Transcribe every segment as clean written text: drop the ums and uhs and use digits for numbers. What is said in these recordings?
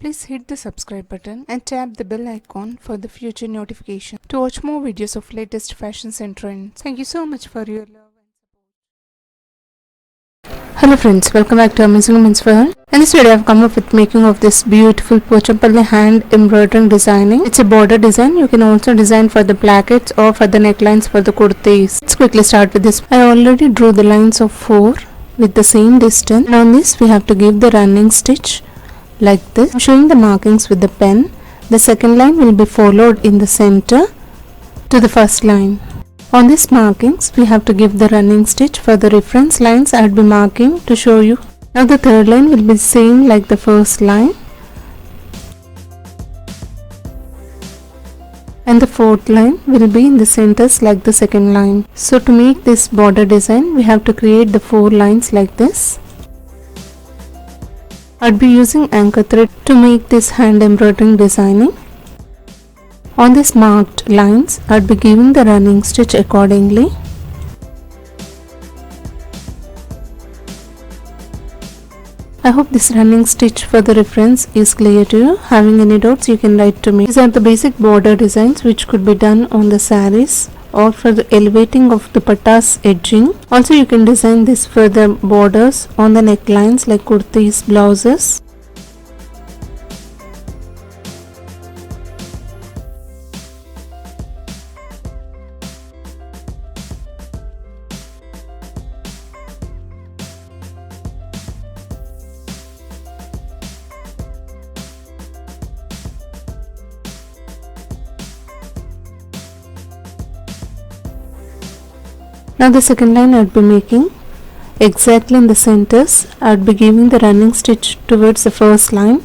Please hit the subscribe button and tap the bell icon for the future notification to watch more videos of latest fashions and trends. Thank you so much for your love. Hello friends, welcome back to Amazing Women's World. In this video I have come up with making of this beautiful Pochampalli hand embroidering designing. It's a border design. You can also design for the plackets or for the necklines for the kurtis. Let's quickly start with this. I already drew the lines of 4 with the same distance. And on this we have to give the running stitch like this. I'm showing the markings with the pen. The second line will be followed in the center to the first line. On these markings we have to give the running stitch. For the reference lines I will be marking to show you. Now the third line will be same like the first line, and the fourth line will be in the centers like the second line. So to make this border design we have to create the 4 lines like this. I'll be using anchor thread to make this hand embroidering designing. On these marked lines I'll be giving the running stitch accordingly. I hope this running stitch for the reference is clear to you. Having any doubts you can write to me. These are the basic border designs which could be done on the saris or for the elevating of the pattas edging. Also you can design this for the borders on the necklines like kurtis, blouses. Now the second line I would be making exactly in the centers. I would be giving the running stitch towards the first line.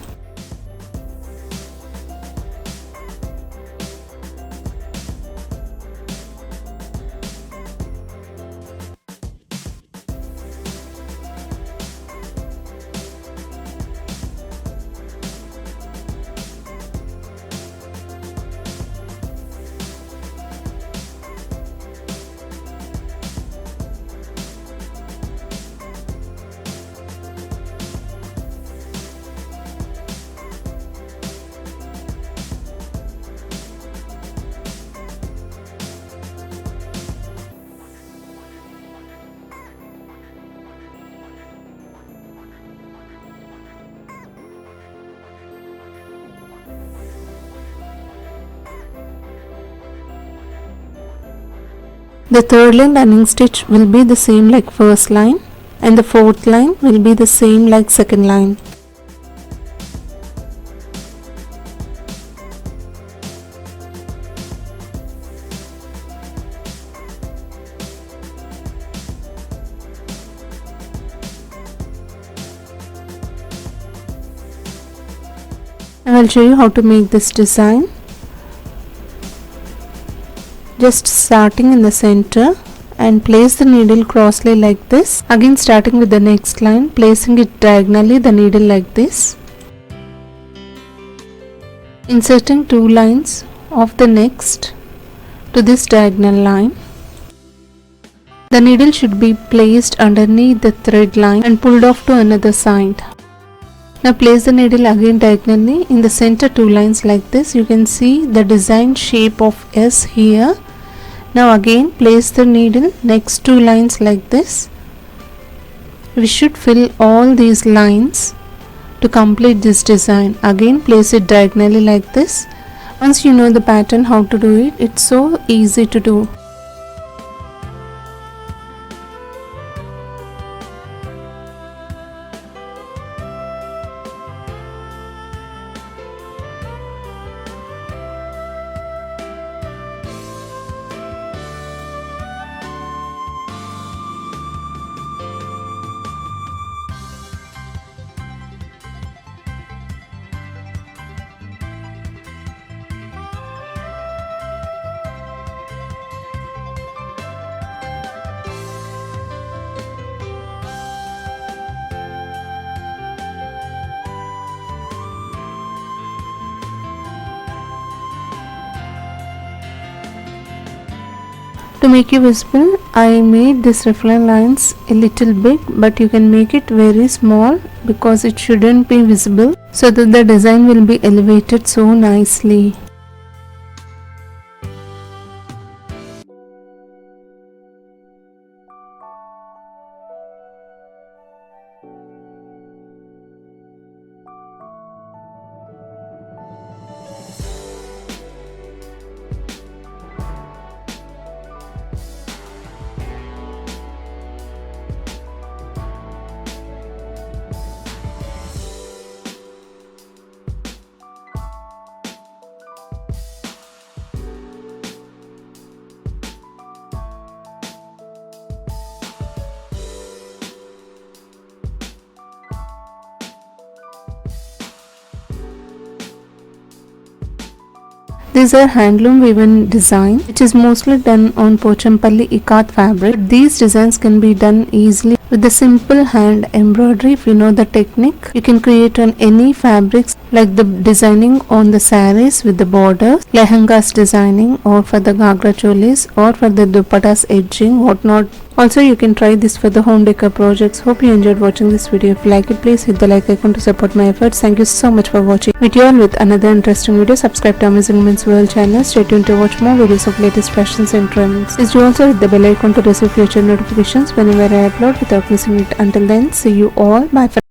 The third line running stitch will be the same like first line, and the fourth line will be the same like second line. I will show you how to make this design. Just starting in the center and place the needle crossly like this. Again starting with the next line, placing it diagonally the needle like this. Inserting 2 lines of the next to this diagonal line. The needle should be placed underneath the thread line and pulled off to another side. Now place the needle again diagonally in the center 2 lines like this. You can see the design shape of S here. Now again place the needle next 2 lines like this. We should fill all these lines to complete this design. Again place it diagonally like this. Once you know the pattern how to do it, it's so easy to do. To make it visible, I made this reference lines a little big, but you can make it very small because it shouldn't be visible, so that the design will be elevated so nicely. These are handloom woven design, which is mostly done on Pochampalli ikat fabric. These designs can be done easily with the simple hand embroidery. If you know the technique, you can create on any fabrics, like the designing on the saris with the borders, lehengas designing, or for the ghagra cholis, or for the dupattas edging, whatnot. Also, you can try this for the home decor projects. Hope you enjoyed watching this video. If you like it, please hit the like icon to support my efforts. Thank you so much for watching. Meet you all with another interesting video. Subscribe to Amazing Women's World channel. Stay tuned to watch more videos of latest fashions and trends. Please do also hit the bell icon to receive future notifications whenever I upload without missing it. Until then, see you all. Bye.